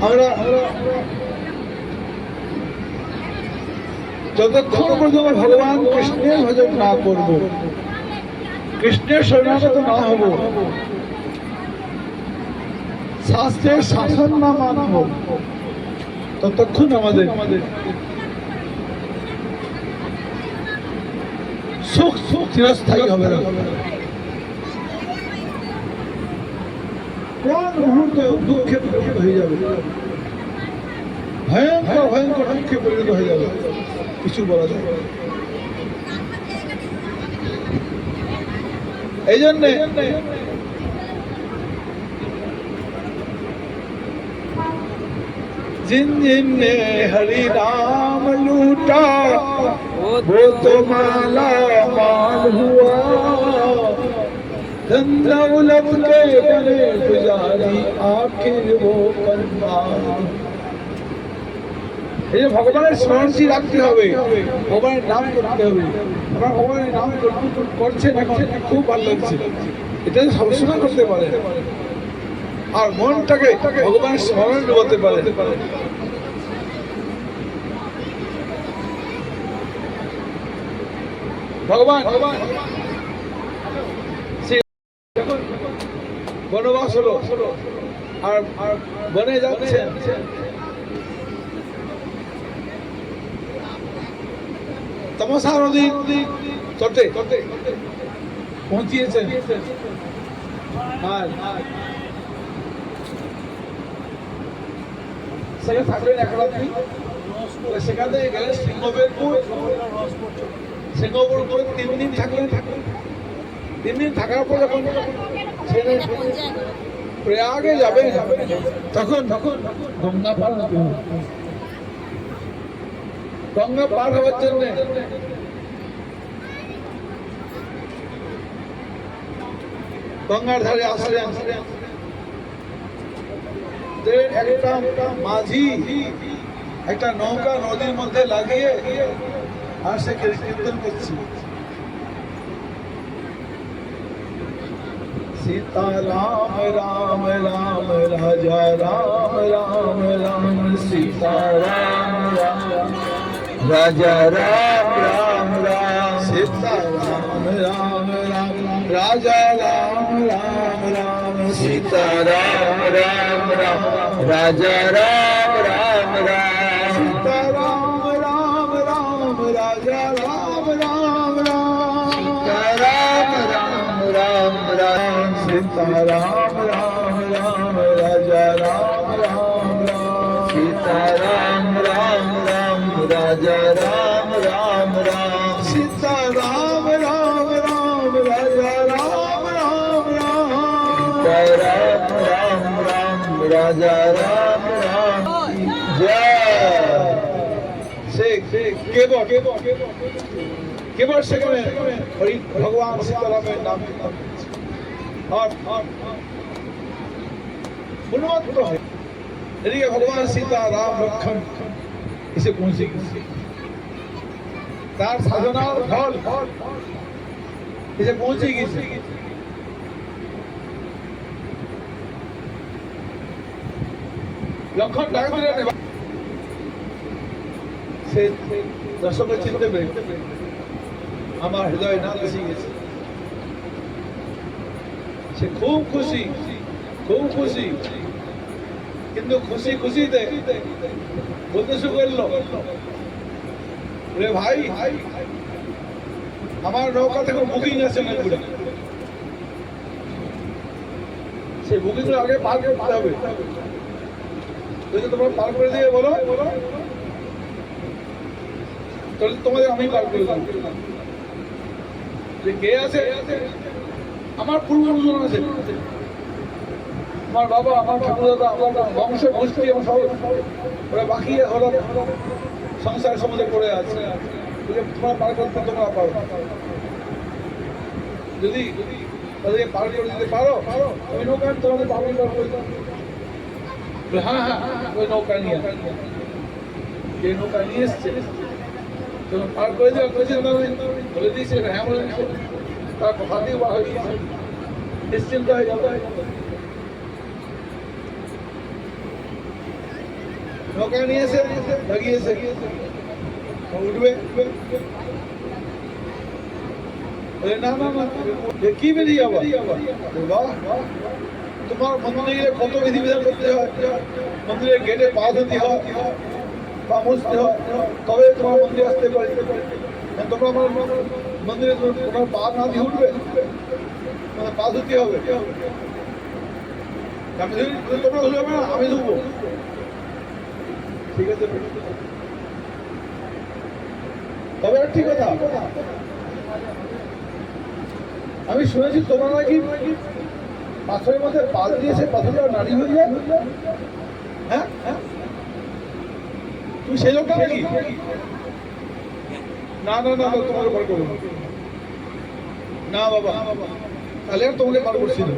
আমরা যতক্ষণ পর্যন্ত ভগবান কৃষ্ণের ভজন না করব, কৃষ্ণের শরণাগত না হব, শাস্ত্রের শাসন না মানব, ততক্ষণ আমাদের সুখ চিরস্থায়ী হবে না। কোন মুহূর্তে দুঃখে পরিণত হয়ে যাবে, ভয়ঙ্কর ভয়ঙ্কর দুঃখে পরিণত হয়ে যাবে, কিছু বলা যায়। এই জন্যে जिन जिन ने हरि नाम लूटा वो तो माला माल हुआ, धन दौलत के बने पुजारी आखिर वो कंगाल। এই যে ভগবানের স্মরণশীল রাখতে হবে, ভগবানের নাম করতে হবে। আমরা ভগবানের নাম করছেন এখন, খুব ভালো লাগছে, এটা সবসময় করতে পারে আর মনটাকে ভগবানের স্মরণ বলতে পারে। ভগবান বনবাস হলো আর বনে যাচ্ছেন, তমসা নদীর তটে পৌঁছিয়েছেন। আর সেখানে থাকলেন এক রাত্রি, সেখান থেকে গেলেন সিংহবেরপুর, সিংহপুর করে 3 দিন থাকলেন। 3 দিন থাকার পর যখন প্রয়াগে যাবেন, তখন গঙ্গা পার হতে হবে। গঙ্গা পার হওয়ার জন্য গঙ্গার ধারে আসলেন। একটা মাঝি একটা নৌকা নদীর মধ্যে লাগিয়ে আর সে কীর্তন করছে, सीता राम राम राम राजा राम राम राम, सीता राम राम राजा राम राम राम, सीता राम राम राम राजा राम राम राम, सीता राम राम राम राजा राम राम राम, सीता राम राम राम राजा राम राम राम, सीता राम राम राम राम, सीता राम राम राम राजा राम राम राम, सीता राम राम राम राजा राम राम राम, सीता राम राम राम राजा राम राम राम, सीता राम राम राम राजा राम राम। जय केवल সেখানে হরি ভগবান সীতারামের নাম और गुणवत्त है। यदि भगवान सीता राम लक्ष्मण इसे पहुंचे तार साधना फल इसे पहुंचेगी। लक्ष्मण डाक दिले से दर्शक चिंते में আমার হৃদয় না বেশি গেছে। সে খুব খুশি, খুব খুশি, কিন্তু খুশি খুশিতে বলতে শুরু করলো, রে ভাই আমার নৌকা থেকে বুকিং আছে অনেকগুলো, সেই বুকিং গুলো আগে পার করতে হবে, তোমরা পার করে দিয়ে বলো, তাহলে তোমাদের আমি পার করে দেবো। যে কে আছে, আমার পূর্বপুরুষ আছে, আমার বাবা, আমার ঠাকুরদাদা, আমার বংশ গোষ্ঠী, আমার সব ওরা বাকি হলো সংসার সমাজে পড়ে আছে, তোমরা পার করতে তোমরা পারো। যদি তাদেরকে পার করে দিতে পারো, ওই নৌকা তোমাদের পালন করবো। হ্যাঁ হ্যাঁ, ওই নৌকা নিয়ে, যে নৌকা নিয়ে এসছে তখন পার করে দেওয়া বলে দিয়েছে, হ্যাঁ বলে দিয়েছে, তার কথা দিয়ে বা হয়ে গিয়েছে, নিশ্চিন্ত হয়ে যাবে। নৌকা নিয়ে এসে লাগিয়েছে, উঠবে, না না না কি বেরিয়ে যাবো, বাহ তোমার মন্দিরে গেলে কত বিধিবিধান করতে হয়, মন্দিরের গেটে পা ধুতে হয়, পা মুছতে হয়, তবে তোমার মন্দিরে আসতে পারে। তোমরা আমার মন্দিরে তোমার পা না দিয়ে উঠবে, তোমার পা ধুতে হবে। তোমরা ধুবে না, আমি ধুবো, ঠিক আছে? তবে ঠিক কথা, আমি শুনেছি তোমরা নাকি পাথরের মধ্যে পা দিয়েছে, পাথরটা নারী হয়ে যায়। হ্যাঁ হ্যাঁ, তুমি সেই লোকটা নাকি? না না না, তোমাকে বার করবো না বাবা, তাহলে আর তোমাকে বার করছি না।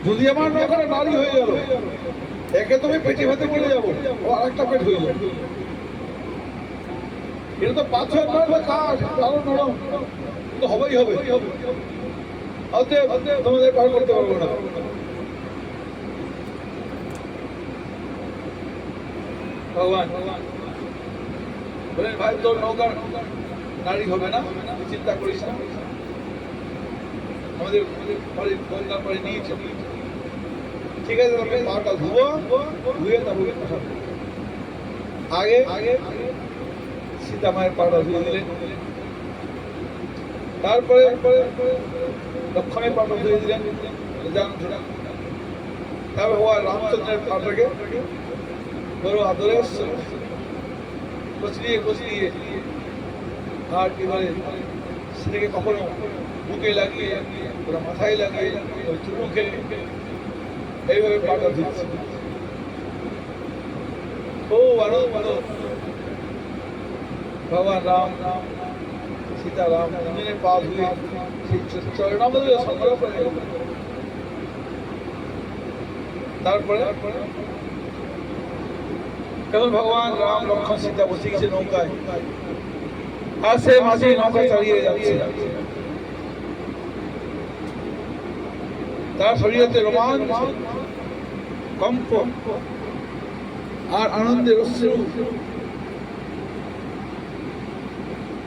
যদি আমার নৌকাটা নারী হয়ে গেল, একে তুমি পেটে ভাতে পড়ে যাবো, ও আরেকটা পেট হয়ে যাবে। এটা তো পাথর নয়, কাঠ আরো নরম, তো হবেই হবে। তোমাদের পার করতে পারবো না। ভগবান বলেন, ভাই তোর নৌকার নারী হবে না, চিন্তা করিস না, আমাদের গঙ্গার পরে নিয়েছে, ঠিক আছে? পাটা ধুবো, ধুয়ে তারপরে আগে আগে সীতা মায়ের পাটা ধুয়ে দিলেন, তারপরে লক্ষণের পাটা ধুয়ে দিলেন, তারপরে রামচন্দ্রের পাটাকে বড় আদরে কচলিয়ে কচলিয়ে আর কি বলে সেটাকে কখনো বুকে লাগিয়ে, ওরা মাথায় লাগিয়ে, চুমুখে এইভাবে পাটা দিচ্ছে। ও আনন্দ, ভগবান রাম সীতারাম দুজনের পা ধুয়ে সেই চরণামৃত সংগ্রহ করে। তারপরে যখন ভগবান রাম লক্ষ্মণ সীতা বসে গেছে নৌকায়, আর সে মাঝে নৌকা চালিয়ে যাচ্ছে, তার শরীরেতে রোমাঞ্চ, কম্প আর আনন্দের অশ্রু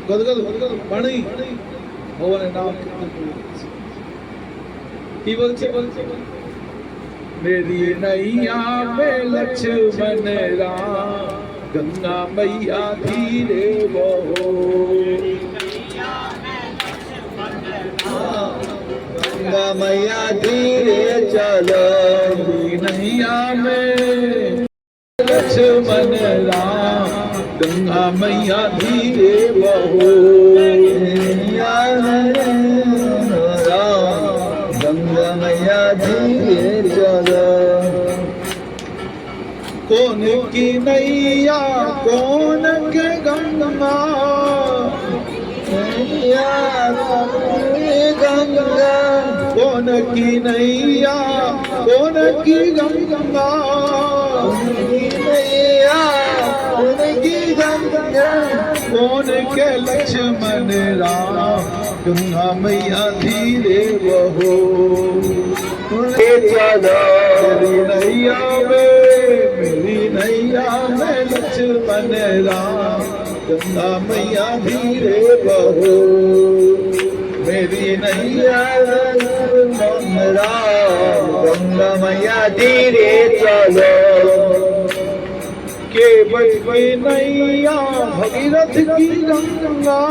গদগদ বাণী ভগবানের নাম কি বলছে? मेरी नैया में लक्ष्मण राम, गंगा मैया धीरे बहो, गंगा मैया धीरे चलो, नैया में लक्ष्मण राम, गंगा मैया धीरे बहो, गंगा मैया धीरे चलो। कौन की नैया कौन के गंगा, नैया गंगा, कौन की नैया कौन की गंगा, नैया कौन की गंगा, कौन के लक्ष्मण राम, गंगा मैया धीरे बहो, चलो नैया में, मेरी नैया में लक्ष्मण राम, गंगा मैया धीरे बहो, मेरी नैया लक्ष्मण राम, गंगा मैया धीरे चलो। के बच गई नैया भगीरथ की गंगा,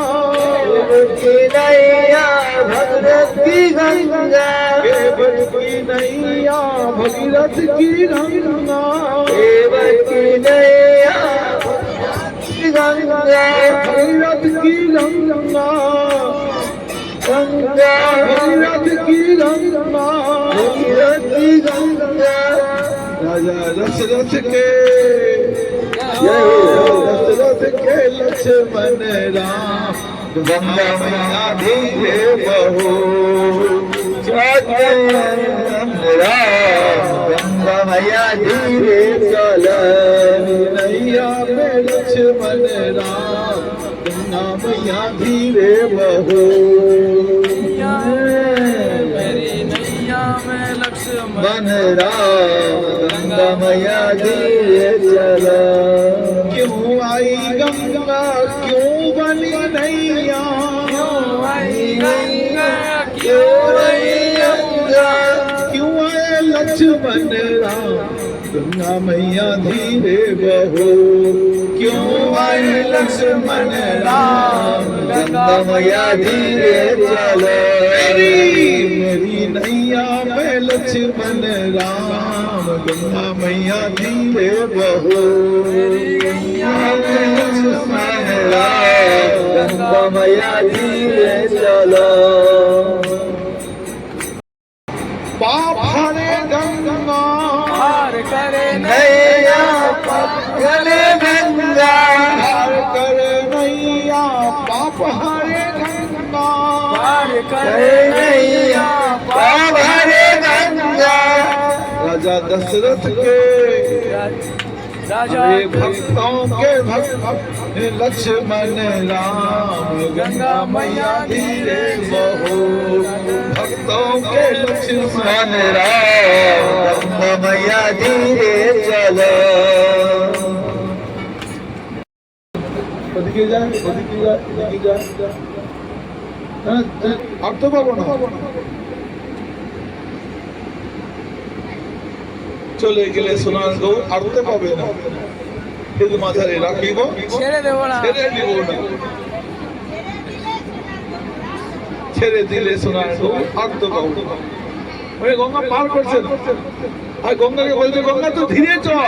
के नैया भगीरथ की गंगा, के बच गई नैया भगीरथ की गंगा, के बच गई नैया गंगा, भगीरथ की गंगा, गंगा भगीरथ की गंगा, भगीरथ की गंगा। राजा दशरथ के दशरथ के लक्ष्मण राम, गंगा मैया धीरे बहो, गंगा मैया धीरे चलो, नैया में लक्ष्मण राम, गंगा मैया धीरे बहो, मेरी नैया में लक्ष्मण राम, गंगा मैया धीरे चलो। लक्ष्मण राम गंगा मैया धीरे बहो क्यों आए लक्ष्मण राम गंगा मैया धीरे चलो मेरी नैया में लक्ष्मण राम गंगा मैया धीरे बहो लक्ष्मण राम गंगा मैया धीरे चलो पाप हरे गंगा पार करे नैया गले गंगा पार करे नैया पाप हरे गंगा पार करे नैया पाप हरे गंगा राजा दशरथ के राजा हरे भक्तों के भक्त लक्ष्मण राम गंगा मैया धीरे बहो भक्तों के लक्ष्मण राम गंगा मैया धीरे चलो ওদিকে যায় ওদিকে যায় ওদিকে যায় আর তো পাবো না চলে গেলে সোনার গৌ আরতে পাবে না কিন্তু মাথায় রাখিব ছেড়ে দেবো না ছেড়ে দিব না ছেড়ে দিলে সোনার গৌ আরতে পাবো ওই গঙ্গা পার করছে আর গঙ্গাকে বলছে গঙ্গা তো ধীরে চল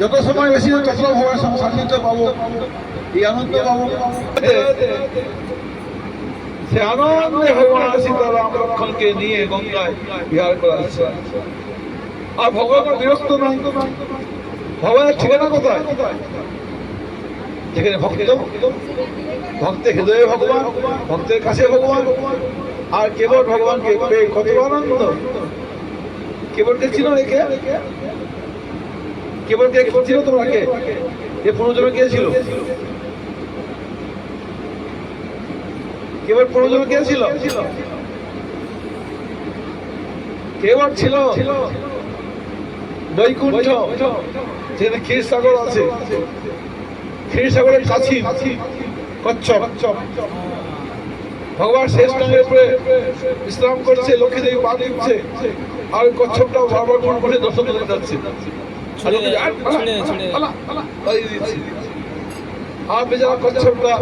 যত সময় বেশি তত ভগবানের সান্নিধ্য পাবো এই আনন্দ পাবো সে আনন্দে ভগবান সীতারাম লক্ষ্মণকে নিয়ে গঙ্গায় বিহার করাচ্ছে আর ভগবান বিরক্ত নয় ভগবানের ঠিকানা কোথায় যেখানে ভক্ত ভক্তের হৃদয়ে ভগবান ভক্তের কাছে ভগবান আর কেবল ভগবানকে পেয়ে কত আনন্দ কেবলকে চিনো রেখে কেবলকে ছিল তোমাকে এ পুনর্জন্মে কে ছিল কেবল পুনর্জন্মে কে ছিল কেবল ছিল বৈকুণ্ঠ যেখানে ক্ষীরসাগর আছে ক্ষীরসাগরের কাছি কচ্ছপ ভগবান শেষ টাঙ্গের উপরে বিশ্রাম করছে লক্ষ্মী দেবী পা দিচ্ছে আর কচ্ছপটাও বারবার মন করে দর্শন করে যাচ্ছে আর বেচারা কচ্ছপটা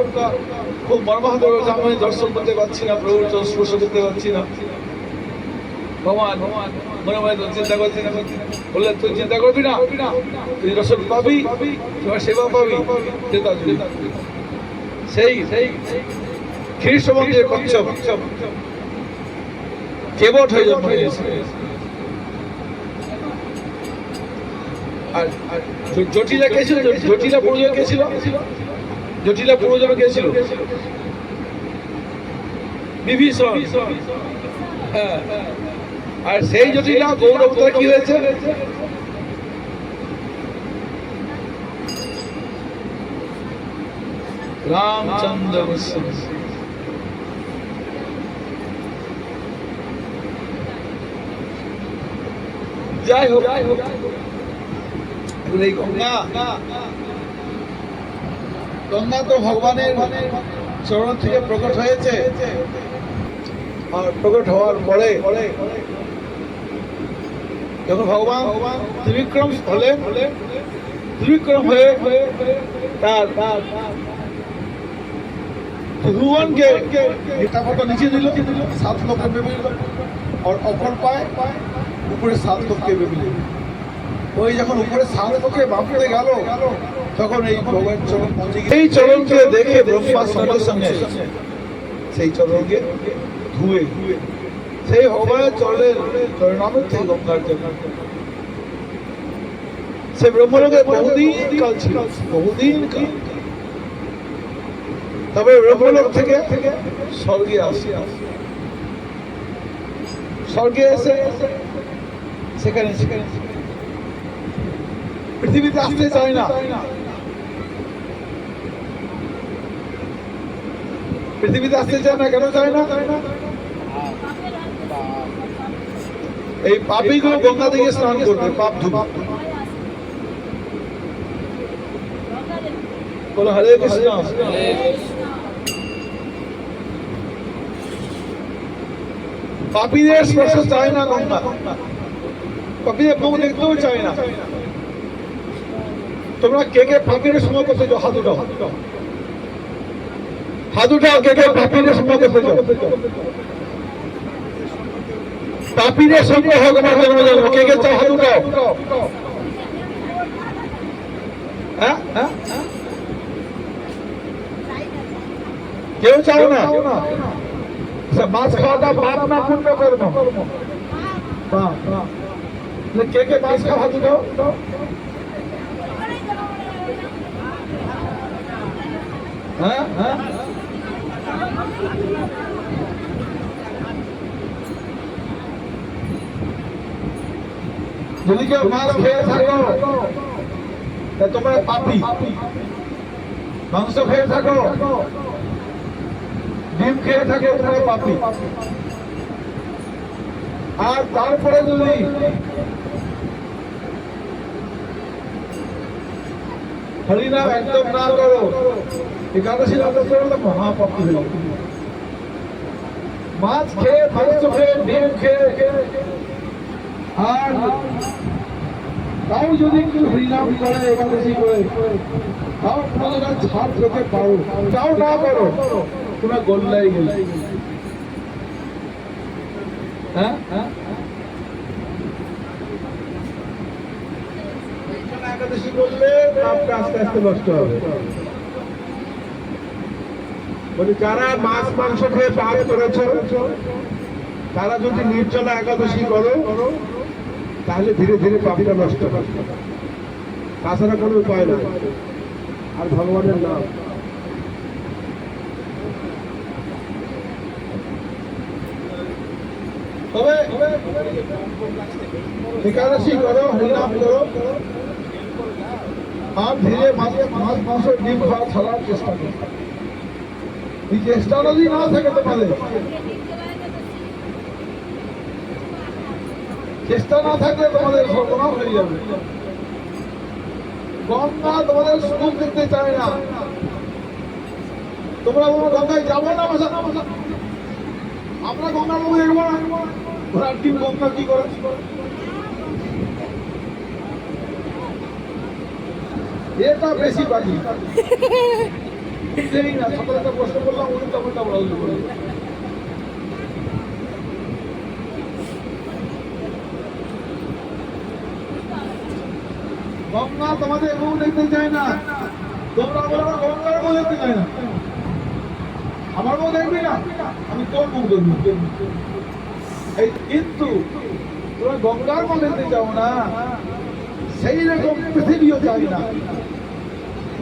খুব মর্মাহত আমি দর্শন করতে পারছি না প্রভুর স্পর্শ করতে পারছি না ভগবান মনে মনে চিন্তা করছি না বললে তুই চিন্তা করবি না তুই দর্শন পাবি তোমার সেবা পাবি সেই ক্ষীর সমুদ্রের কচ্ছপ কেবট হয়ে জন্ম নিয়েছে আর জটিলা কে ছিল জটিলা পুরোজন কে ছিল জটিলা পুরোজন কে ছিল বিভীষণ হ্যাঁ আর সেই জটিলা গৌরবতা কি হয়েছে রামচন্দ্র যাই হোক এই গঙ্গা গঙ্গা তো ভগবানের চরণ থেকে প্রকট হয়েছে আর প্রকট হওয়ার পরে যখন ভগবান ত্রিবিক্রম হলেন ত্রিবিক্রম হয়ে তার ভুবনকে টাকাটা নিচে দিল 7 লোকের ভেবে আর অপর পায় উপরে 7 লোককে ভেবে ওই যখন উপরে 7 লোকে বাঁকতে গেল তখন এই ভগবান চরণ পৌঁছে এই চরণকে দেখে ব্রহ্মা সঙ্গে সঙ্গে সেই চরণকে ধুয়ে সেই ভগবানের চরণের চরণামৃত থেকে গঙ্গার জন্য সে ব্রহ্মলোকে বহুদিন কাল ছিল বহুদিন কাল তবে ব্রহ্মলোক থেকে স্বর্গে আসে স্বর্গে এসে সেখানে পৃথিবীতে আসতে চায় না পৃথিবীতে আসতে চায় না কেন চায় না এই পাপীগুলো গঙ্গা থেকে স্নান করবে পাপ ধুবে বলো হরে কৃষ্ণ পাপীদের স্পর্শ চায় না গঙ্গা, পাপীদের মুখ দেখতেও চায় না। তোমরা কে কে পাপীদের সঙ্গ করতে যাও? হাত উঠাও, হাত উঠাও। কে কে পাপীদের সঙ্গ করতে যাও? পাপীদের সঙ্গে হোক আমার জন্ম জন্ম। কে কে চাও? হাত উঠাও। হ্যাঁ হ্যাঁ, কেউ চাও না? মাছ খাওয়াটা পাপ না পুণ্য কর্ম? কে কে মাছ খাওয়া? হাত উঠাও। হ্যাঁ হ্যাঁ, যদি কেউ মাছ খেয়ে থাকো তা তোমরা পাপী। মাংস খেয়ে থাকো, ডিম খেয়ে থাকো, তোমরা পাপী। আর তারপরে যদি হরিনাম একদম না করো, একাদশী রাত করো, তো মহাপাপী হয়ে যাবে। মাছ খেয়ে, মাংস খেয়ে, ডিম খেয়ে আর তাও যদি কেউ হরিনাম করে, একাদশী করে, তাও তোমাদের ছাড় পেতে পারো। তাও না করো, তোমরা গোল্লাই গেলে। হ্যাঁ হ্যাঁ, একাদশী করলে পাপটা আস্তে আস্তে নষ্ট হবে। বলি যারা মাছ মাংস খেয়ে পাপ করেছ, তারা যদি নির্জলা একাদশী করো, তাহলে ধীরে ধীরে পাপটা নষ্ট হবে। তাছাড়া কোনো উপায় না। আর ভগবানের নাম, তবে একাদশী করো, হরিনাম করো, আর ধীরে মাছ মাংস ডিম খাওয়া ছাড়ার চেষ্টা করো। এই চেষ্টা যদি না থাকে তোমাদের, চেষ্টা না থাকলে তোমাদের সর্বনাশ হয়ে যাবে। গঙ্গা তোমাদের সুখ দেখতে চায় না। তোমরা গঙ্গায় যাবো না, আমরা গঙ্গার মুখ দেখবো না। ঘোড়ার ডিম গঙ্গা কি করে? এটা বেশি বাকি না। সকালে প্রশ্ন করলাম, উল্টা উল্টা বলা হলো। গঙ্গা তোমাদের মুখ দেখতে চায় না। তোমরা বলো গঙ্গার মুখ দেখতে চায় না। আমার মুখ দেখবি না, আমি তোর মুখ দেখবি। কিন্তু তোমরা গঙ্গার মুখ দেখতে চাও না, সেই রকম পৃথিবীও চাই না।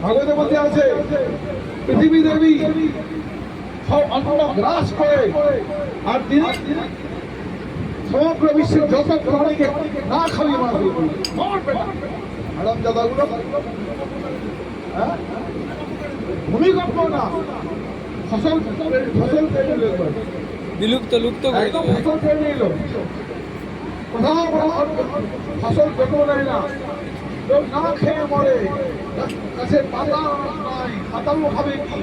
ভাগবতের মধ্যে আছে, পৃথিবী দেবী সব অন্ন গ্রাস করে, আর তিনি সমগ্র বিশ্বের যত প্রাণীকে না খাওয়িয়ে মারবে। ম্যাডাম দাদাগুলো ভূমিকম্প না, ফসল কেটে নিল, বিলুপ্ত লুপ্ত একদম ফসল কেটে নিল। কোথাও ফসল কেটেও নেয় না, কেউ না খেয়ে মরে। গাছের পাতা নাই, পাতাও খাবে কি?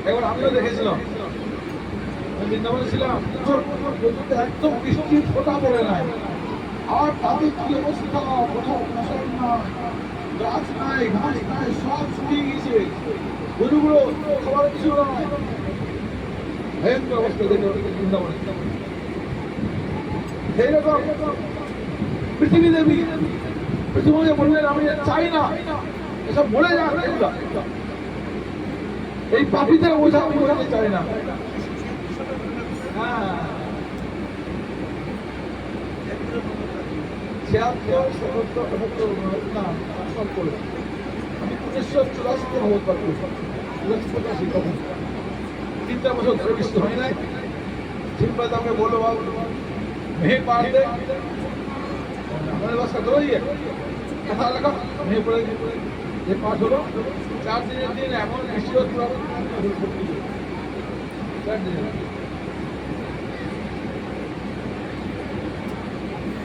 একবার আমিও দেখেছিলাম, বৃন্দাবনে ছিলাম, একদম বৃষ্টির ফোঁটা পড়ে নাই। আর তাদের কি অবস্থা, কোথাও ফসল নাই, গাছ নাই, ঘাস নাই, সব শুকিয়ে গেছে। গরুগুলো খাবার কিছু নাই, ভয়ঙ্কর অবস্থা দেখে বৃন্দাবনে। সেইরকম পৃথিবী দেবী, পৃথিবীকে বললেন আমি চাই না এসব মরে যাক। এই পাপীদের বোঝা আমি বোঝাতে চাই না। হ্যাঁ, 76 না আমি 1984 ভগবত পাঠ করি, 1985 তখন 3টা বছর ধরে বৃষ্টি হয় নাই। ঠিক আমাকে বললো বাবু মেঘ পাঠ দে, हमारे पास करो ही है, कथा लगा नहीं पड़ेगी। ये पाठ हलो 4 दिনের দিন এমন বৃষ্টি হচ্ছিল, 4 দিন।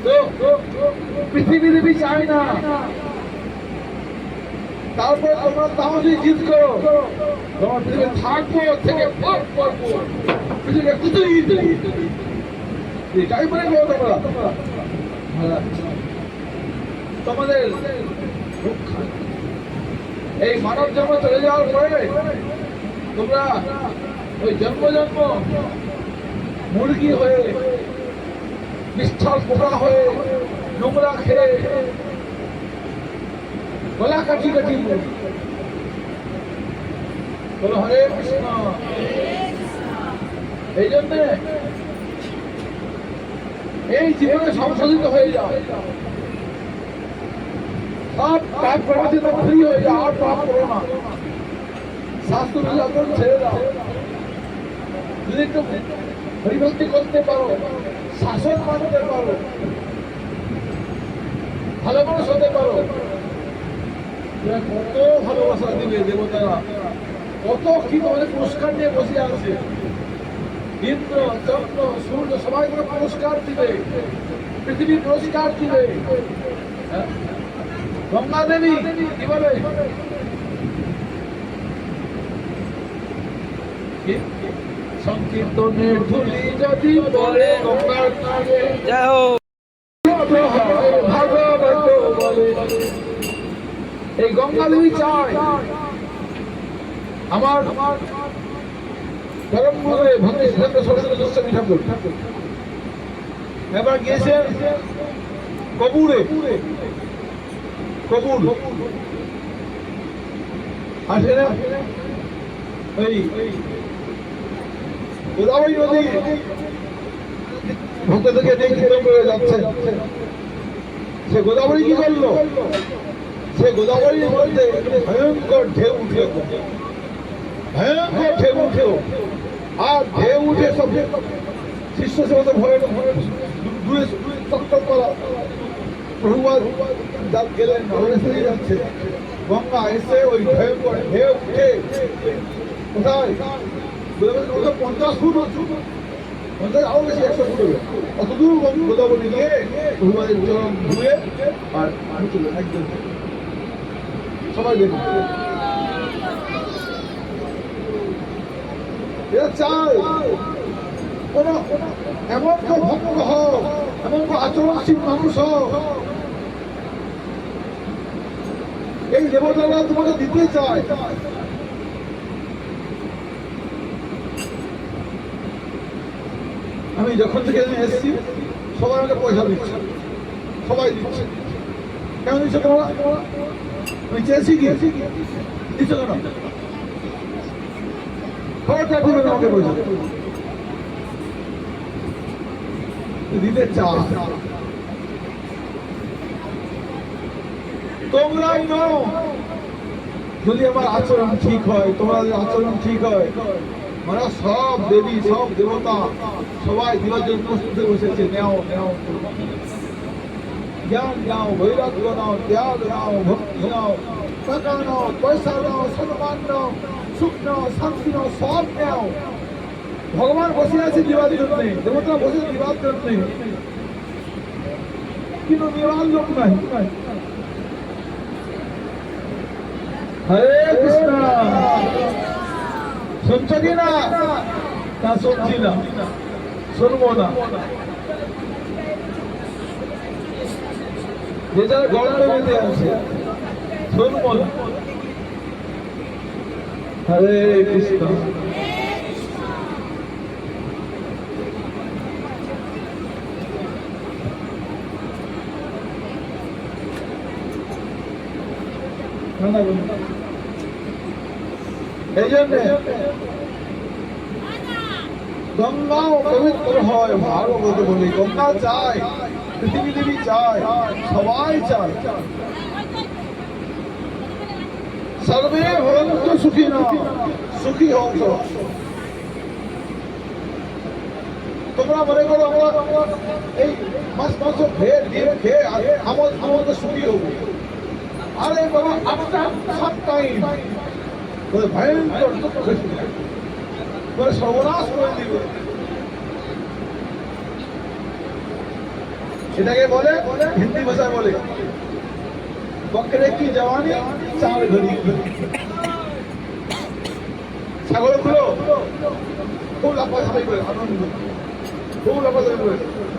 তো পৃথিবী দেবী চায় না। তারপর তোমরা তাহলে জিত করো, তোমার পৃথিবী থাকবো থেকে পৃথিবীকে কুতুই এটাই মনে করো তোমরা তোমাদের রক্ষা। এই মানব জন্ম চলে যাওয়ার পরে তোমরা ওই জন্ম জন্ম মুরগি হয়ে নিষ্ঠল পোকা হয়ে নোংরা খেয়ে গলা কাটি কাটি বলো হরে কৃষ্ণ। এই জন্যে এই জীবনে সংশোধিত হয়ে যায়, সব পাপ প্রমাণিত ফ্রি হয়ে যায়, আর পাপ করো না। শাস্ত্র বিজ্ঞাপন ছেড়ে দাও। যদি একটু হরিভক্তি করতে পারো, শাসন মানতে পারো, ভালো মানুষ হতে পারো, কত ভালোবাসা দিবে দেবতারা, কত কি তোমাদের পুরস্কার নিয়ে বসে আছে। ইন্দ্র, চন্দ্র, সূর্য সবাই করে পুরস্কার দিবে, পৃথিবী পুরস্কার দিবে। গঙ্গা দেবী কি বলে, সংকীর্তনের ধুলি যদি পড়ে গঙ্গার তীরে, জয় হোক। ভাগবত বলে। এই গঙ্গা দেবী চায় আমার পরম গুরু ভক্তি সিদ্ধান্ত সরস্বতী গোস্বামী ঠাকুর এবার গিয়েছেন কবুরে, কবুর আসেন ওই গোদাবরী নদী ভক্ত থেকে কীর্তন করে যাচ্ছে। সে গোদাবরী কি করলো, সে গোদাবরীর মধ্যে ভয়ঙ্কর ঢেউ উঠে, ভয়ঙ্কর ঢেউ উঠেও, আর ঢেউ উঠে সব শিষ্য সে ভয় দূরে তত্তর করা। প্রভুপাদ গেলেন নরেশ্বরী যাচ্ছে, গঙ্গা এসে ওই ভয়ঙ্কর ঢেউ উঠে কোথায় 50 ফুট, 50 আরো বেশি 100 ফুট হবে, অত দূর গোদাবরী গিয়ে প্রভুপাদের চরণ ধুয়ে আর চলে একদম সবাই দেখুন। এরা চায় কোন এমন কেউ ভক্ত হোক, এমন কেউ আচরণশীল মানুষ হোক, এই দেবতারা তোমাকে দিতে চায়। আমি যখন থেকে এসেছি সবাই আমাকে পয়সা দিচ্ছে, সবাই দিচ্ছে। কেমন দিচ্ছে তোমরা? আমি চেয়েছি কি দিচ্ছ কেন? খবরটা দিবেন আমাকে পয়সা দিতে চাও, তোমরাই নাও। যদি আমার আচরণ ঠিক হয়, তোমাদের আচরণ ঠিক হয়, মানে সব দেবী সব দেবতা সবাই দিবার জন্য প্রস্তুত বসেছে। নেও নেও, জ্ঞান নাও, বৈরাগ্য নাও, ত্যাগ নাও, ভক্তি নাও, টাকা নাও, পয়সা নাও, সম্মান নাও, সুখ নাও, শান্তি নাও, সব নাও। ভগবান বসে আছে দিবার জন্য, দেবতা বসে দিবার জন্য, কিন্তু নির্বাণ লোক নাই। হরে কৃষ্ণ শুনছো কি না? তা শুনছি না, শুনবো না। যে যারা গল্প বেঁধে আছে শুনবো না। হরে কৃষ্ণ। এই জন্য গঙ্গাও পবিত্র হয়, ভাগবত বলি। গঙ্গা চায়, পৃথিবী দেবী চায়, সবাই চায়। সর্বে ভবন্তু সুখিন, সুখী হও সবাই। তোমরা মনে করো আমরা এই মাছ মাংস খেয়ে ডিম খেয়ে আমাদের সুখী হবো। আরে বাবা, আপনার সব টাইম ভয়ঙ্কর দুঃখ সর্বনাশ করে দিবে। এটাকে বলে হিন্দি ভাষায় বলে বকরে কি জওয়ানি চাল ঘড়ি। ছাগল খুলো খুব লাফাঝাফি করে আনন্দ, খুব লাফালাফি করে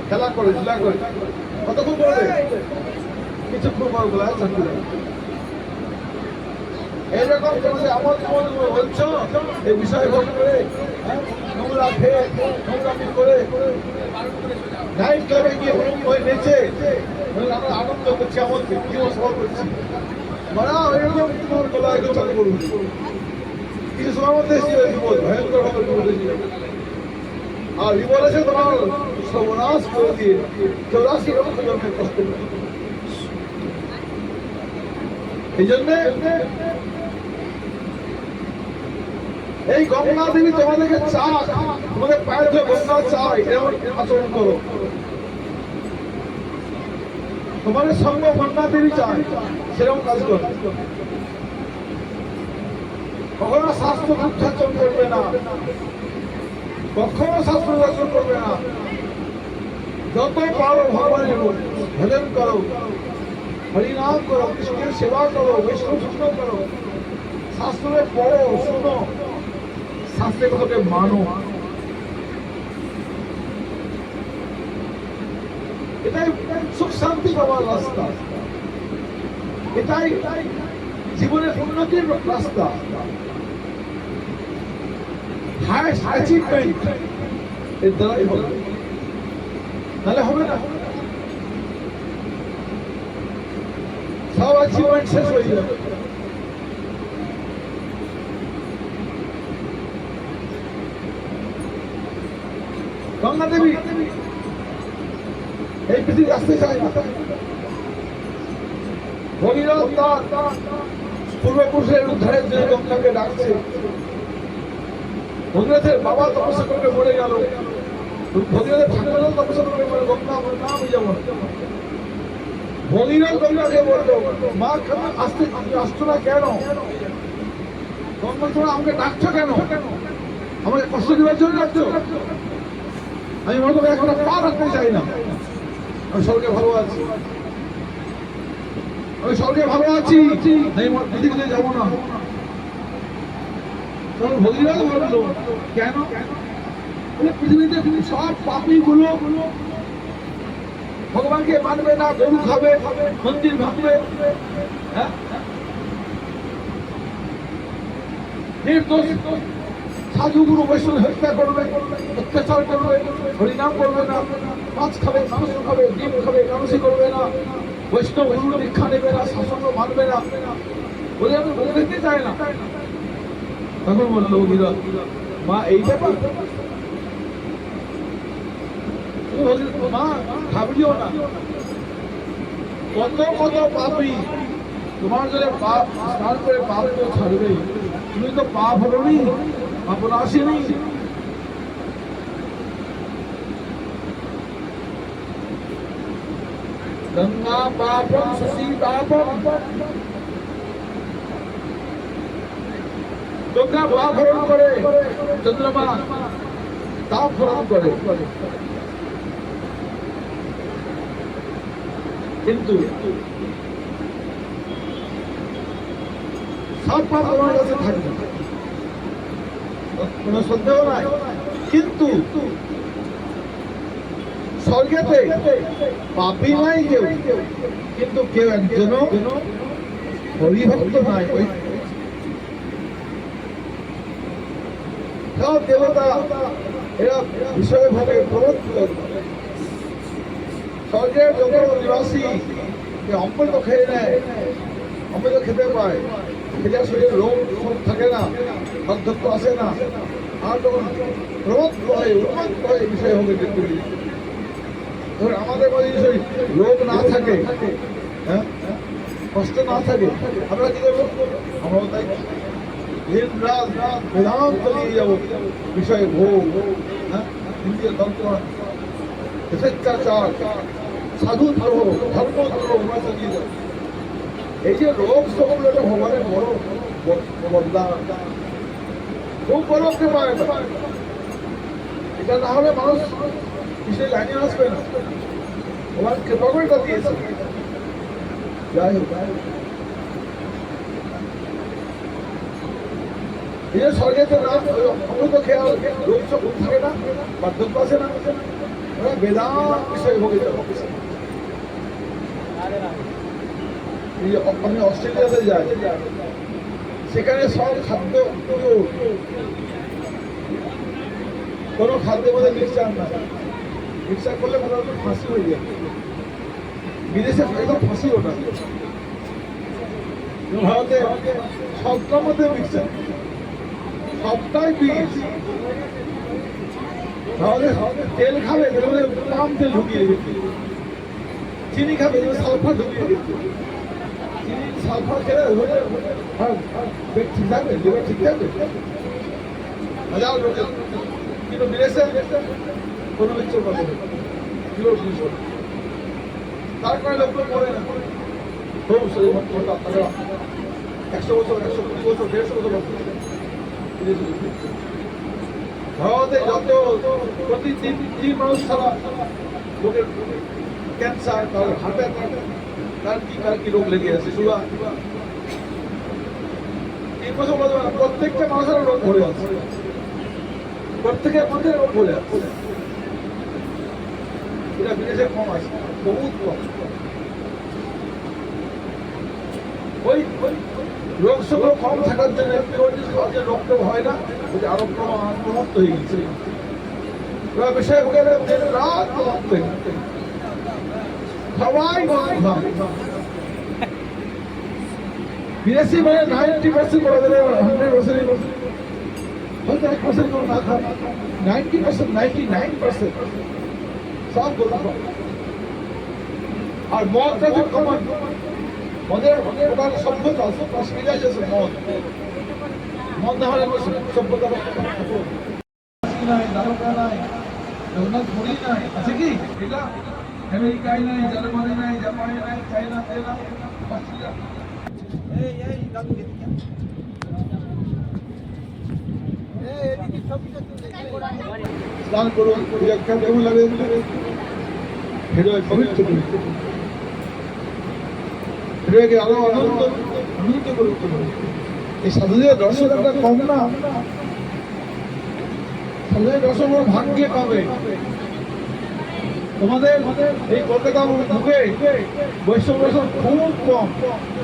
খেলা করে ঝুলা করে কতক্ষণ করবে কিছুক্ষণ পর গলায় চাকরি দেয় এইরকম তোমাদের আমার জীবন বলছো এই বিষয় ভোগ করে নোংরা খেয়ে নোংরামি করে নাইট ক্লাবে গিয়ে হলুম হয়ে নেচে আমরা আনন্দ করছি আমাকে জীবন সফল করছি মারা এরকম তোমার গলায় চালু করুন কিছু সময় মধ্যে বিপদ ভয়ঙ্কর ভাবে বিপদ এসে যাবে আর বিপদ আছে তোমার সর্বনাশ করে দিয়ে 84 লক্ষ জন্মের কষ্ট এই জন্যে এই গঙ্গা দেবী তোমাদেরকে চাক তোমাদের পায়ের ধরে গঙ্গা চাই এমন আচরণ করো তোমাদের সঙ্গ গঙ্গা দেবী চাই সেরকম কাজ করো কখনো স্বাস্থ্য উচ্চাচরণ করবে না কখনো স্বাস্থ্য উচ্চাচরণ করবে না যত পারো ভগবানের ভজন করো হরিনাম করো কৃষ্ণের সেবা করো বৈষ্ণব শুনো করো শাস্ত্রে পড়ো শুনো শাস্ত্রের কথাকে মানো এটাই সুখ শান্তি পাওয়ার রাস্তা এটাই জীবনের উন্নতির রাস্তা হায়েস্ট অ্যাচিভমেন্ট এর দ্বারাই হবে নাহলে হবে না সব অ্যাচিভমেন্ট শেষ হয়ে যাবে গঙ্গা দেবী এই পৃথিবী আসতে চায় না ভগীরথ তার পূর্বপুরুষের উদ্ধারের জন্য গঙ্গাকে ডাকছে ভগীরথের বাবা তপস্যা করে মরে গেল ভগীরথের ঠাকুর তপস্যা করে মরে গঙ্গা আমার নাম হয়ে যাবো ভগীরথ গঙ্গাকে বললো মা কেন আসছো না কেন গঙ্গা তোমরা আমাকে ডাকছো কেন আমাকে কষ্ট দেওয়ার জন্য ডাকছো আমি মনে করি এখন পা রাখতে চাই না আমি স্বর্গে ভালো আছি আমি স্বর্গে ভালো আছি আমি পৃথিবীতে যাবো না তখন ভগীরথ বললো কেন পৃথিবীতে সব পাপি গুলো ভগবানকে মানবে না গরু খাবে মন্দির ভাঙবে হ্যাঁ নির্দোষ সাধুগুরু বৈষ্ণব হত্যা করবে অত্যাচার করবে হরিনাম করবে না মাছ খাবে মাংস খাবে ডিম খাবে মানুষই করবে না বৈষ্ণব গুরু দীক্ষা নেবে না শাসন মানবে না বলে আমি বলে দেখতে চাই না তখন বললো ভগীরথ মা এই ব্যাপার মা ভাবলিও না কত কত পাপি তোমার যদি পাপ স্নান করে পাপ তো ছাড়বেই তুমি তো পাপ হলো নি পাপ আসেনি গঙ্গা পাপম শশী পাপম গঙ্গা পাপ হরণ করে চন্দ্রমা তাপ হরণ করে কিন্তু সব পাপ আমার কাছে থাকবে কোনো সন্দেহ নাই কিন্তু স্বর্গেতে পাপী নাই কেউ কিন্তু কেউ একজনও হরিভক্ত নাই ওই সব দেবতা এরা বিষয় ভাবে প্রবর্তিত স্বর্গের যত নিবাসী অমৃত খেয়ে নেয় অমৃত খেতে পায় খেলে শরীরে রোগ থাকে না বার্ধক্য আসে না আর তখন প্রবত্ত হয় উন্মত্ত হয় বিষয় হবে দেখতে ধর আমাদের মধ্যে যদি রোগ না থাকে হ্যাঁ কষ্ট না থাকে আমরা কি করবো আমরাও তাই দিন রাত বেদান্ত নিয়ে যাবো বিষয়ে ভোগ হ্যাঁ ইন্দ্রিয় তন্ত্র স্বেচ্ছাচার সাধু ধর্ম ধর্ম নিয়ে যাবো এই যে রোগ সকল ভগবানের বড় বরদান খুব বড় কৃপা এটা না হলে মানুষ কিসের লাইনে আসবে না ভগবান কৃপা করে তা দিয়েছে যাই হোক এই যে স্বর্গেতে না অমৃত খেয়াল রোগ সব থাকে না বার্ধক্য আসে না ওরা বেদান্ত বিষয় ভোগিত। আমি অস্ট্রেলিয়াতে যাই, সেখানে সব খাদ্য কোনো খাদ্যের মধ্যে মিক্সচার না, মিক্সচার করলে মোটামুটি ফাঁসি হয়ে যায়। বিদেশে একদম ফাঁসি ওটা, ভারতে সবটার মধ্যে মিক্সচার, সবটাই বীজ। ভারতে তেল খাবে পাম তেল ঢুকিয়ে দিচ্ছে, চিনি খাবে সালফার ঢুকিয়ে দিচ্ছে। চিনি সালফার খেলে পেট ঠিক থাকবে, লিভার ঠিক থাকবে, হাজার রোগের। কিন্তু বিদেশে কোনো মিক্সচার পাবে না, তার কারণে লোকগুলো মরে না। 100 বছর, 120 বছর, 150 বছর ভারতে যত প্রতি 3 মানুষ ছাড়া লোকের ক্যান্সার, তার হার্ট অ্যাটাক, তার কি রোগ লেগে আছে, সুগার। 3 বছর বলতে পারে প্রত্যেকটা মানুষের রোগ ধরে আছে, প্রত্যেকের মধ্যে রোগ ধরে আছে। এটা বিদেশে কম আছে, বহুত কম। ওই রোগ সকল কম থাকার জন্য রক্ত হয় না, আরো প্রমাত্ত হয়ে গেছে। বিষয় রাত প্রমাত্ত হয়ে গেছে, সবাই বিদেশি মানে 90% করে দেবে, 100% হয়তো 1% করে না খায়, 90%, 99% সব বলতে পারে। আর মদটা খুব কমন, মদের প্রধান সভ্যতা অসুবিধা আছে। মদ না হলে সভ্যতা নাই, দারোগা নাই, জগন্নাথ পুরী নাই, আছে কি? এটা আমেরিকায় নাই, জার্মানি নাই, জাপানে নাই, চায়নাতে নাই, অস্ট্রেলিয়া। স্নান করুন, কেমন লাগে হৃদয় পবিত্র করে, হৃদয়কে আরো আনন্দ করে উঠতে পারে। এই সাধুদের দর্শন একটা কম না, সাধুদের দর্শন ভাগ্যে পাবে। তোমাদের এই কলকাতা মুখে বৈষ্ণব দর্শন খুব কম,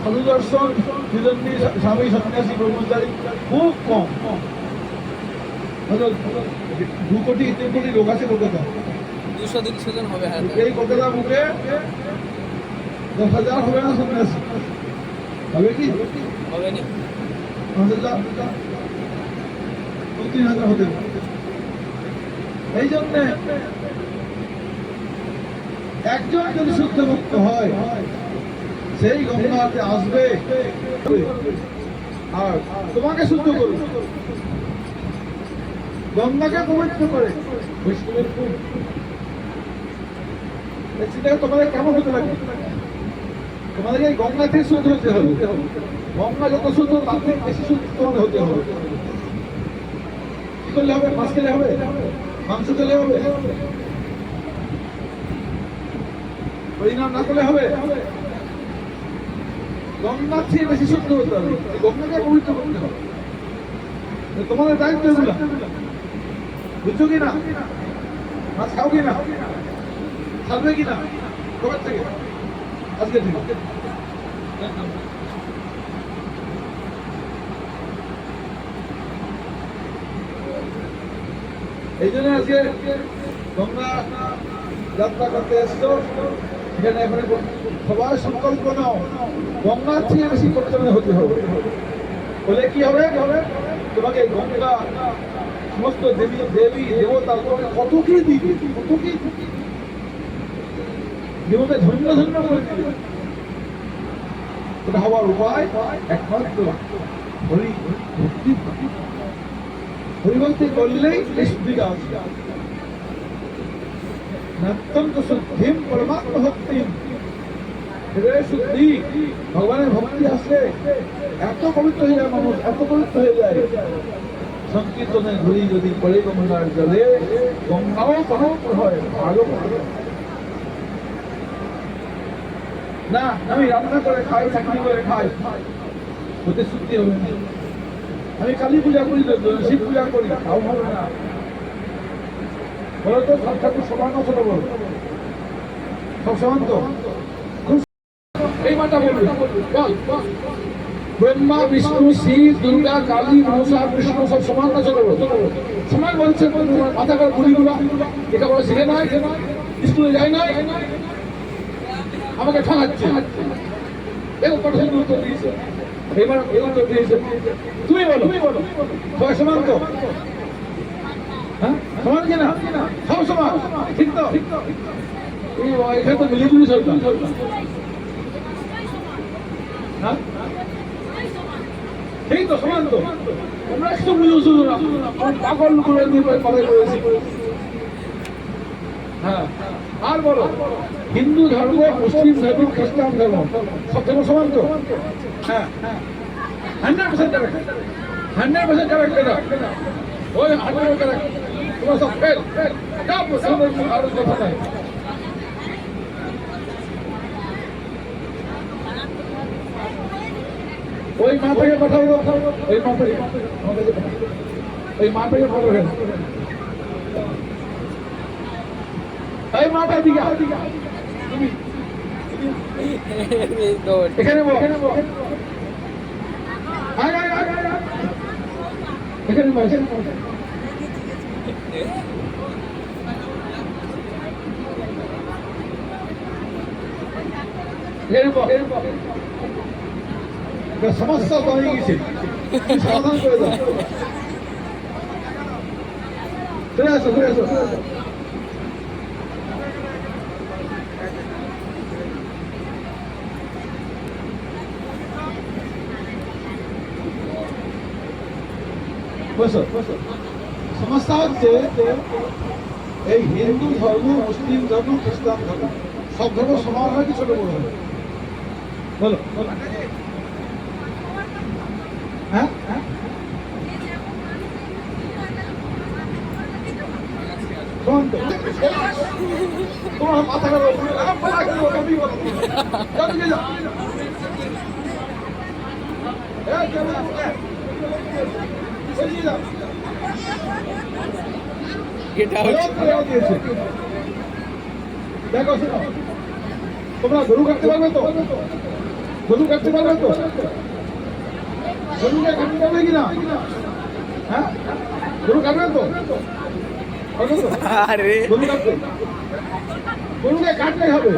সাধু দর্শন, বিদন্ডী, স্বামী, সন্ন্যাসী, ব্রহ্মচারী খুব কম। 2 কোটি 3 কোটি লোক আছে কলকাতা, 200-300 জন হবে। এই কলকাতা মুখে 10,000 হবে না সন্ন্যাসী, হবে কি? হবে না, 5,000, 2-3,000 হতে পারে। এই জন্য একজন যদি শুদ্ধ ভক্ত হয়, সেই গঙ্গাতে আসবে আর তোমাকে শুদ্ধ করবে, গঙ্গাকে পবিত্র করে। বৈষ্ণবের ফুল তোমাদের কেমন হতে লাগে? তোমাদের এই গঙ্গা থেকে শুদ্ধ হতে হবে। গঙ্গা যত শুদ্ধ, তার থেকে বেশি শুদ্ধ তোমাদের হতে হবে। কি করলে হবে? মাছ খেলে হবে? মাংস খেলে হবে? পরিণাম না করলে হবে? গঙ্গার থেকে বেশি শুদ্ধ হতে হবে, গঙ্গাকে পবিত্র করতে হবে। তোমাদের দায়িত্ব এগুলো, বুঝছো কি না? মাছ খাও কি না? খাবে কি না? কবে থেকে? আজকে থেকে। এই জন্য আজকে গঙ্গা যাত্রা করতে এসছো, এখানে এখানে সবার সংকল্প নাও, গঙ্গার থেকে বেশি পরিচালনা হতে হবে। বলে কি হবে? তোমাকে গঙ্গা সমস্ত দেবী দেবতা কত কি দিবে, কত কি জীবনে ধন্য ধন্য করে দিবে। এটা হওয়ার উপায় একমাত্র হরিভক্তি করলেই শুদ্ধিটা আসবে। অত্যন্ত শুদ্ধিম পরমাত্ম ভক্তি, হৃদয় শুদ্ধি, ভগবানের ভক্তি আসলে এত পবিত্র হয়ে যায় মানুষ, এত পবিত্র হয়ে যায়। সংকীর্তনের ঘুরি যদি পড়ে গঙ্গার জলে, গঙ্গাও পবিত্র হয়, ভালো না। আমি রান্না করে খাই, চাকরি করে খাই, ওতে শুদ্ধি হবে না। আমি কালী পূজা করি, শিব পূজা করি, তাও হবে না। বলো তো সব ঠাকুর সমান না ছোট বলো? সব সমান তো? এই মাটা বলবি বল। ব্রহ্মা বিষ্ণু শিব দুর্গা কালী মনসা কৃষ্ণ সব সমান না ছোট বলো? সমান বলছে। মাথা করে বুড়িগুলা লেখাপড়া শিখে নাই, স্কুলে যায় নাই, আমাকে ঠকাচ্ছে। এরকম কঠিন উত্তর দিয়েছে। এবার এই উত্তর দিয়েছে। তুমি বলো সবাই সমান তো? হ্যাঁ সমান কিনা? সব সমান, ঠিক তো? এখানে তো মিলিগুলি সরকার। হ্যাঁ ঠিক তো, সমান তো? তোমরা একটু বুঝেছো না, পাগল করে দিয়ে কথা বলেছি। হ্যাঁ আর বলো, হিন্দু ধর্ম, মুসলিম ধর্ম, খ্রিস্টান ধর্ম সব ধর্ম সমান তো? হ্যাঁ 100% কারেক্ট, 100% কারেক্ট। এটা ওই 100% কারেক্ট। তোমরা সব ফেল ফেল। আর কথা নাই। ওই মাতাকে পাঠাও, ওই মাতাকে ওই মাতাকে পাঠাবেন। এই মাতা দিকে তুমি এখানে বল, এখানে বল, এখানে বল। সমস্যা তো হয়ে গেছে, সমাধান করে দাও। চলে আসো, চলে আসো। সমস্যা হচ্ছে এই হিন্দু ধর্ম, মুসলিম ধর্ম, খ্রিস্টান ধর্ম সব ধর্ম সমান হয় কি ছোট বড় হবে? বলো। হ্যাঁ তোমার মাথা খারাপ, দেখো তোমরা গরু কাটতে পারবে তো? গরু কাটতে পারবে তো? গরুকে কাটতে পারবে কিনা? হ্যাঁ গরু কাটবে তো? গরু কাটবে, গরুকে কাটলেই হবে।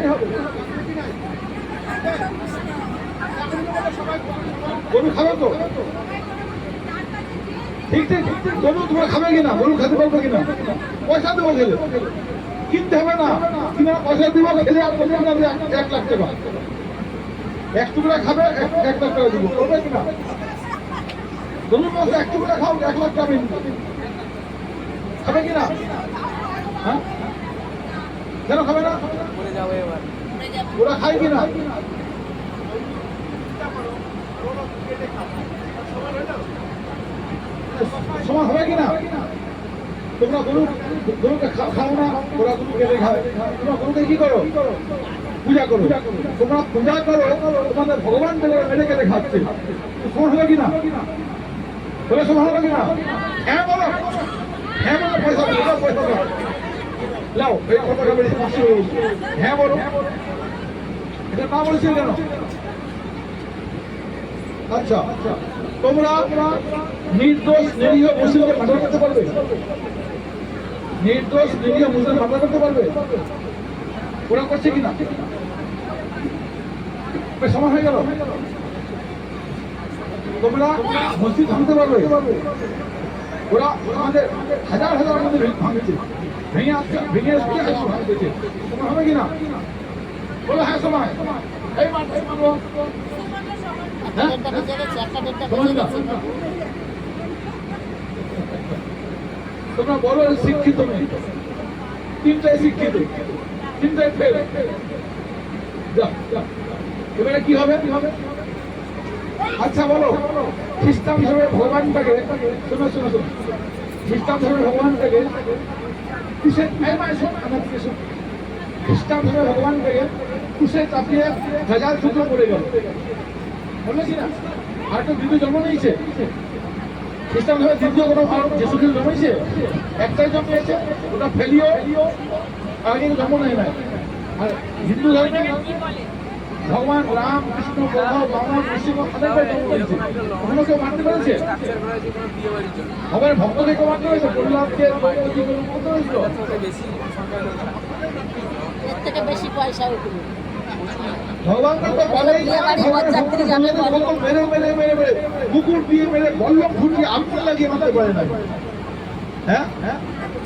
গরু খাবে তো? ঠিক ঠিক। গরু তোমরা খাবে কিনা? গরু খেতে পারবে কিনা? পয়সা দেবো খেলে, কিনতে হবে না। কিনা পয়সা দিব খেলে, আর 1 লাখ টাকা। 1 টুকরা খাবে, 1 লাখ টাকা দিব, করবে কিনা? গরুর মাংস 1 টুকরা খাও, 1 লাখ টাকা খাবে কিনা? হ্যাঁ কেন খাবে না? ওরা খায় কিনা? সমান হবে কিনা? তোমরা গরুকে খাও না, ওরা গরু কেটে খায়। তোমরা গরুকে কি করো? পূজা করো। তোমরা পূজা করো, তোমাদের ভগবান মেরে কেটে খাচ্ছে। সমান হবে কিনা? বলে সমান হবে কিনা? হ্যাঁ বলো, হ্যাঁ বলো। পয়সা দেবো, পয়সা দেবো। লাও এই কথাটা বেশি কষ্ট হয়ে গেছে। হ্যাঁ বলো। এটা না বলছি কেন? আচ্ছা তোমরা নির্দোষ নিরীহ মুসলিমকে মার্ডার করতে পারবে? নির্দোষ নিরীহ মুসলিম মার্ডার করতে পারবে? ওরা করছে কিনা? সমান হয়ে গেল। তোমরা মসজিদ ভাঙতে পারবে? ওরা আমাদের হাজার হাজার আমাদের ভাঙছে, ভেঙে আসছে, ভেঙে আসছে, ভাঙতেছে। তোমার হবে কিনা? বলো হ্যাঁ সমান। এই মানবো তোমরা বলো শিক্ষিত নেই, 3টাই শিক্ষিত, 3টাই ফেল। এবারে কি হবে? আচ্ছা বলো, খ্রিস্টান হিসেবে ভগবানটাকে, শোনো শোনো শোনো, খ্রিস্টান হিসেবে ভগবানটাকে কিসে, খ্রিস্টান হিসেবে ভগবানটাকে কিসে চাপিয়ে হাজার সূত্র পড়ে গেল, বললে কিনা? আর তো দ্বিতীয় জন্ম নিয়েছে। খ্রিস্টান ধর্মে দ্বিতীয় কোনো যিশু খ্রিস্ট জন্মেছে, একটাই জন্মেছে, ওটা ফেলিও, আর কিন্তু জন্ম নেয় না। আর হিন্দু ধর্মে ভগবান রাম, কৃষ্ণ, প্রভু, বামন, নৃসিংহ অনেকবার জন্ম হয়েছে, ওখানে কেউ মানতে পেরেছে? ভগবানের ভক্তকে কেউ মানতে পেরেছে? প্রহ্লাদকে মানতে পেরেছিল? এর থেকে বেশি পয়সা উঠবে। ভগবানকে তো বলেই বিয়ে বাড়ি বরযাত্রী যাবে বলো। কত মেরে মেরে মেরে মেরে কুকুর দিয়ে মেরে বল্লম ফুটিয়ে আগুন লাগিয়ে মারতে পারে না। হ্যাঁ হ্যাঁ,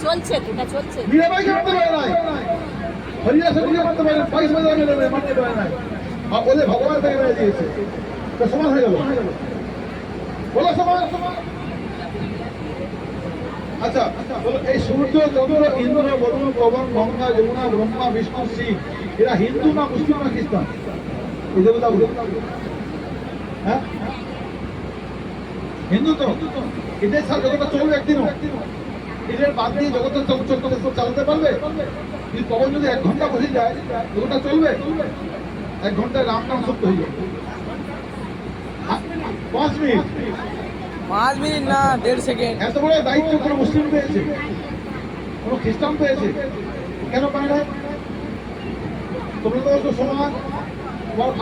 চলছে তো, এটা চলছে। মীরাবাইকে মারতে পারে না, হরিদাসকে মারতে পারে না, 22 বাজার মেরে মেরে মারতে পারে না। আর ওদের ভগবান থেকে মেরে দিয়েছে, তো সমান হয়ে গেল। বলো সমান। আচ্ছা বলো, এই সূর্য, চন্দ্র, ইন্দ্র, বরুণ, পবন, গঙ্গা, যমুনা, ব্রহ্মা, বিষ্ণু, শিব, এরা হিন্দু না মুসলিম না খ্রিস্টান? এই দেবতা বলো। হ্যাঁ, হিন্দু তো। এদের সাথে জগৎটা চলবে একদিনও? এদের বাদ দিয়ে জগতের চালাতে পারবে? কিন্তু পবন যদি 1 ঘন্টা বসে যায়, জগৎটা চলবে? 1 ঘন্টায় রাম নাম সত্য হয়ে যাবে। 5 মিনিট, 5 মিনিট না 1.5 সেকেন্ড। এত বড় দায়িত্ব কোনো মুসলিম পেয়েছে, কোনো খ্রিস্টান পেয়েছে, কেন পায় না? তোমরা তো বলছো সমান,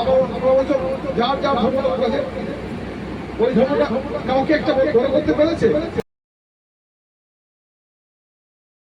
আবার বলছো যার যার ধর্ম আছে, ওই ধর্মটা কাউকে একটা বড় করতে পেরেছে?